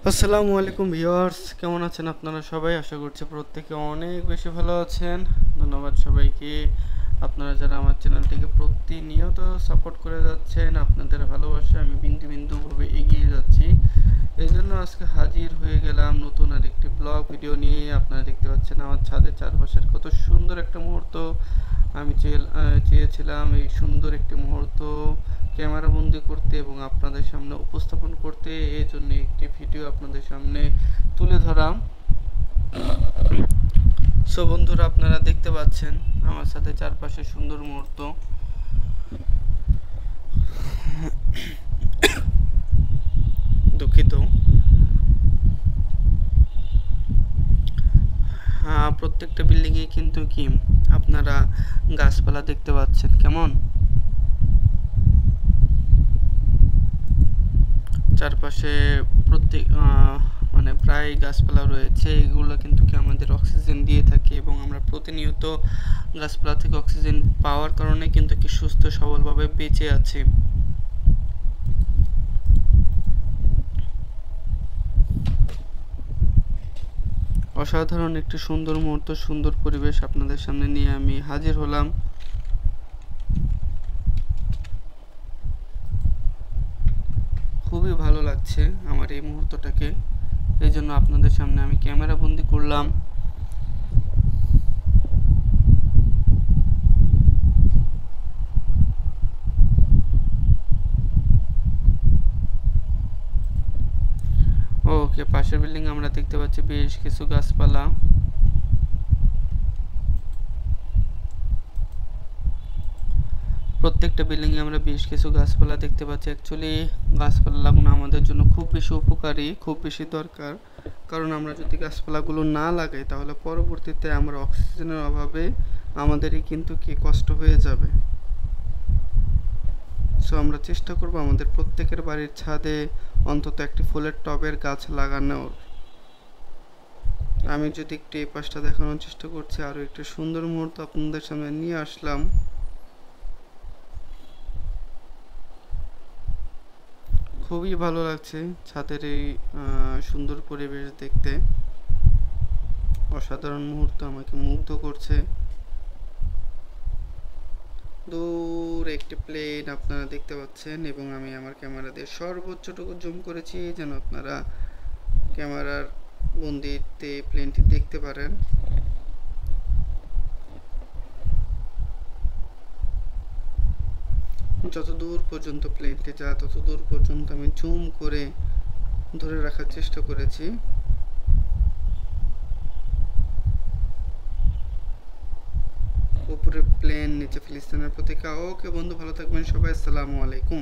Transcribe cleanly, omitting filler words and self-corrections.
আসসালামু আলাইকুম ভিউয়ার্স, কেমন আছেন আপনারা সবাই? আশা করছি প্রত্যেকে অনেক বেশি ভালো আছেন। ধন্যবাদ সবাইকে, আপনারা যারা আমার চ্যানেলটিকে প্রতিনিয়ত সাপোর্ট করে যাচ্ছেন। আপনাদের ভালোবাসা আমি বিন্দু বিন্দুভাবে এগিয়ে যাচ্ছি। এই জন্য আজকে হাজির হয়ে গেলাম নতুন আর একটি ব্লগ ভিডিও নিয়ে। আপনারা দেখতে পাচ্ছেন আমার ছাদের চারপাশের কত সুন্দর একটা মুহূর্ত। আমি চেয়েছিলাম এই সুন্দর একটি মুহূর্ত ক্যামেরা বন্দি করতে এবং আপনাদের সামনে উপস্থাপন করতে। এই জন্য একটি ভিডিও আপনাদের সামনে তুলে ধরা। সো বন্ধুরা, আপনারা দেখতে পাচ্ছেন আমার সাথে চারপাশে সুন্দর মুহূর্ত। দুঃখিত। হ্যাঁ, প্রত্যেকটা বিল্ডিংয়ে কিন্তু কি আপনারা গাছপালা দেখতে পাচ্ছেন কেমন চারপাশে প্রত্যেক মানে প্রায় গাছপালা রয়েছে। এগুলো কিন্তু কি আমাদের অক্সিজেন দিয়ে থাকে এবং আমরা প্রতিনিয়ত গাছপালা থেকে অক্সিজেন পাওয়ার কারণে কিন্তু কি সুস্থ সবলভাবে বেঁচে আছি। অসাধারণ একটি সুন্দর মুহূর্ত, সুন্দর পরিবেশ আপনাদের সামনে নিয়ে আমি হাজির হলাম। খুবই ভালো লাগছে আমার এই মুহূর্তটাকে, এই জন্য আপনাদের সামনে আমি ক্যামেরা বন্দি করলাম। ওকে, পাশের বিল্ডিং আমরা দেখতে পাচ্ছি বেশ কিছু গাছপালা। প্রত্যেকটা বিল্ডিংয়ে আমরা বেশ কিছু গাছপালা দেখতে পাচ্ছি। অ্যাকচুয়ালি গাছপালা লাগানো আমাদের জন্য খুব বেশি উপকারী, খুব বেশি দরকার। কারণ আমরা যদি গাছপালাগুলো না লাগাই তাহলে পরবর্তীতে আমরা অক্সিজেনের অভাবে আমাদেরই কিন্তু কি কষ্ট হয়ে যাবে। সো আমরা চেষ্টা করব আমাদের প্রত্যেকের বাড়ির ছাদে অন্তত একটি ফুলের টবের গাছ লাগানোর। আমি যদি একটু এই পাশটা দেখানোর চেষ্টা করছি, আরও একটু সুন্দর মুহূর্ত আপনাদের সামনে নিয়ে আসলাম। খুবই ভালো লাগছে ছাদের এই সুন্দর পরিবেশ দেখতে। অসাধারণ মুহূর্ত আমাকে মুগ্ধ করছে। দূর একটি প্লেন আপনারা দেখতে পাচ্ছেন এবং আমি আমার ক্যামেরা দিয়ে সর্বোচ্চটুকু জুম করেছি যেন আপনারা ক্যামেরার বন্দিতে প্লেনটি দেখতে পারেন। যত দূর পর্যন্ত প্লেনটি যায় তত দূর পর্যন্ত আমি জুম করে ধরে রাখার চেষ্টা করেছি। উপরে প্লেন, নিচে ফিলিস্তিনের পতাকা। ওকে বন্ধু, ভালো থাকবেন সবাই। আসসালামু আলাইকুম।